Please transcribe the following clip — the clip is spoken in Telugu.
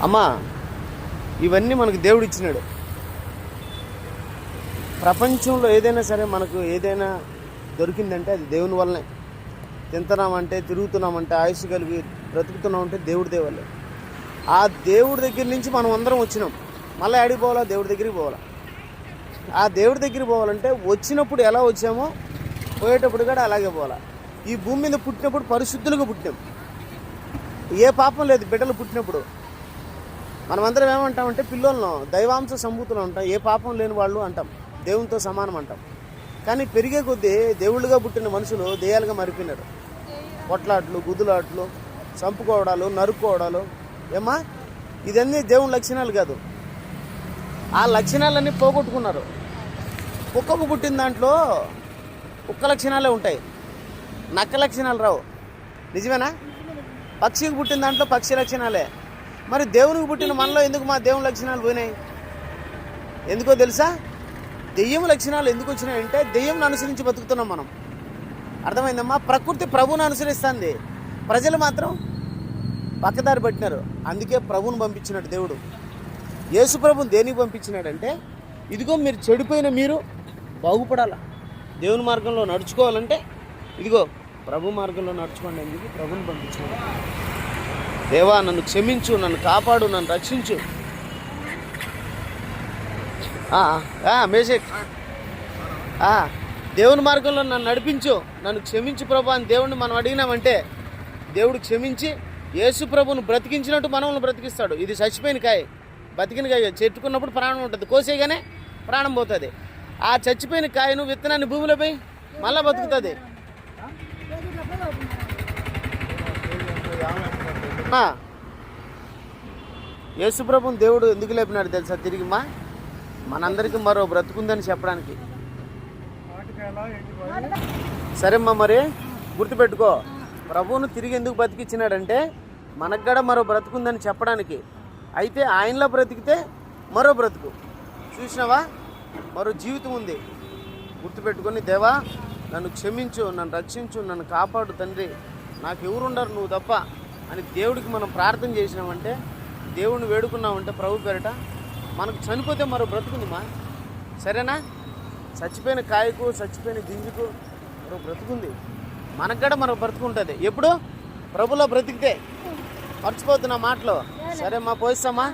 అమ్మా, ఇవన్నీ మనకు దేవుడు ఇచ్చినాడు. ప్రపంచంలో ఏదైనా సరే మనకు ఏదైనా దొరికిందంటే అది దేవుని వల్లనే. తింటున్నామంటే, తిరుగుతున్నామంటే, ఆయుష్ కలిగి బ్రతుకుతున్నామంటే దేవుడి దేవల్లే. ఆ దేవుడి దగ్గర నుంచి మనం అందరం వచ్చినాం. మళ్ళీ ఆడికి పోవాలా? దేవుడి దగ్గరికి పోవాలా. ఆ దేవుడి దగ్గరికి పోవాలంటే వచ్చినప్పుడు ఎలా వచ్చామో పోయేటప్పుడు కూడా అలాగే పోవాలా. ఈ భూమి మీద పుట్టినప్పుడు పరిశుద్ధులుగా పుట్టినాం. ఏ పాపం లేదు బిడ్డలు పుట్టినప్పుడు. మనమందరం ఏమంటామంటే పిల్లలను దైవాంశ సంభూతులు అంటాం, ఏ పాపం లేని వాళ్ళు అంటాం, దేవునితో సమానం అంటాం. కానీ పెరిగే కొద్దీ దేవుళ్ళుగా పుట్టిన మనుషులు దెయ్యాలుగా మారిపోయినారు. కొట్లాట్లు, గుద్దులాట్లు, చంపుకోవడాలు, నరుక్కోవడాలు. ఏమా, ఇదన్నీ దేవుని లక్షణాలు కాదు. ఆ లక్షణాలన్నీ పోగొట్టుకున్నారు. కుక్కకు పుట్టిన దాంట్లో కుక్క లక్షణాలే ఉంటాయి, నక్క లక్షణాలు రావు. నిజమేనా? పక్షికి పుట్టిన దాంట్లో పక్షి లక్షణాలే. మరి దేవునికి పుట్టిన మనలో ఎందుకు మా దేవుని లక్షణాలు పోయినాయి? ఎందుకో తెలుసా? దెయ్యం లక్షణాలు ఎందుకు వచ్చినాయంటే దెయ్యంను అనుసరించి బతుకుతున్నాం మనం. అర్థమైందమ్మా? ప్రకృతి ప్రభువును అనుసరిస్తుంది, ప్రజలు మాత్రం పక్కదారి పట్టినారు. అందుకే ప్రభువును పంపించినాడు దేవుడు. యేసు ప్రభువుని దేనికి పంపించినాడంటే, ఇదిగో మీరు చెడిపోయిన మీరు బాగుపడాలా, దేవుని మార్గంలో నడుచుకోవాలంటే ఇదిగో ప్రభు మార్గంలో నడుచుకోండి అని చెప్పి ప్రభువుని పంపించినాడు. దేవా, నన్ను క్షమించు, నన్ను కాపాడు, నన్ను రక్షించు. మేషక్, దేవుని మార్గంలో నన్ను నడిపించు, నన్ను క్షమించు ప్రభు అని దేవుడిని మనం అడిగినామంటే దేవుడు క్షమించి యేసు ప్రభువును బ్రతికించినట్టు మనల్ని బ్రతికిస్తాడు. ఇది చచ్చిపోయిన కాయ, బతికిన కాయ. చెట్టుకున్నప్పుడు ప్రాణం ఉంటుంది, కోసేయగానే ప్రాణం పోతుంది. ఆ చచ్చిపోయిన కాయను విత్తనాన్ని భూమిలో పోయి మళ్ళీ బతుకుతుంది. యేసు ప్రభువుని దేవుడు ఎందుకు లేపినాడు తెలుసా? తిరిగి మనందరికీ మరో బ్రతుకుందని చెప్పడానికి. సరేమ్మా, మరి గుర్తుపెట్టుకో, ప్రభువును తిరిగి ఎందుకు బతికిచ్చినాడంటే మనకు కూడా మరో బ్రతుకుందని చెప్పడానికి. అయితే ఆయనలో బ్రతికితే మరో బ్రతుకు, చూసినావా, మరో జీవితం ఉంది. గుర్తుపెట్టుకొని, దేవా నన్ను క్షమించు, నన్ను రక్షించు, నన్ను కాపాడు తండ్రి, నాకు ఎవరుండరు నువ్వు తప్ప అని దేవుడికి మనం ప్రార్థన చేసినామంటే, దేవుడిని వేడుకున్నామంటే ప్రభు పేరిట, మనకు చనిపోతే మరో బ్రతుకుందిమా. సరేనా? చచ్చిపోయిన కాయకు, చచ్చిపోయిన గింజకు మరో బ్రతుకుంది. మనకు కూడా మరో బ్రతుకుంటుంది. ఎప్పుడు? ప్రభులో బ్రతికితే. మర్చిపోతున్నా మాటలు. సరే మా పోయిస్తామా?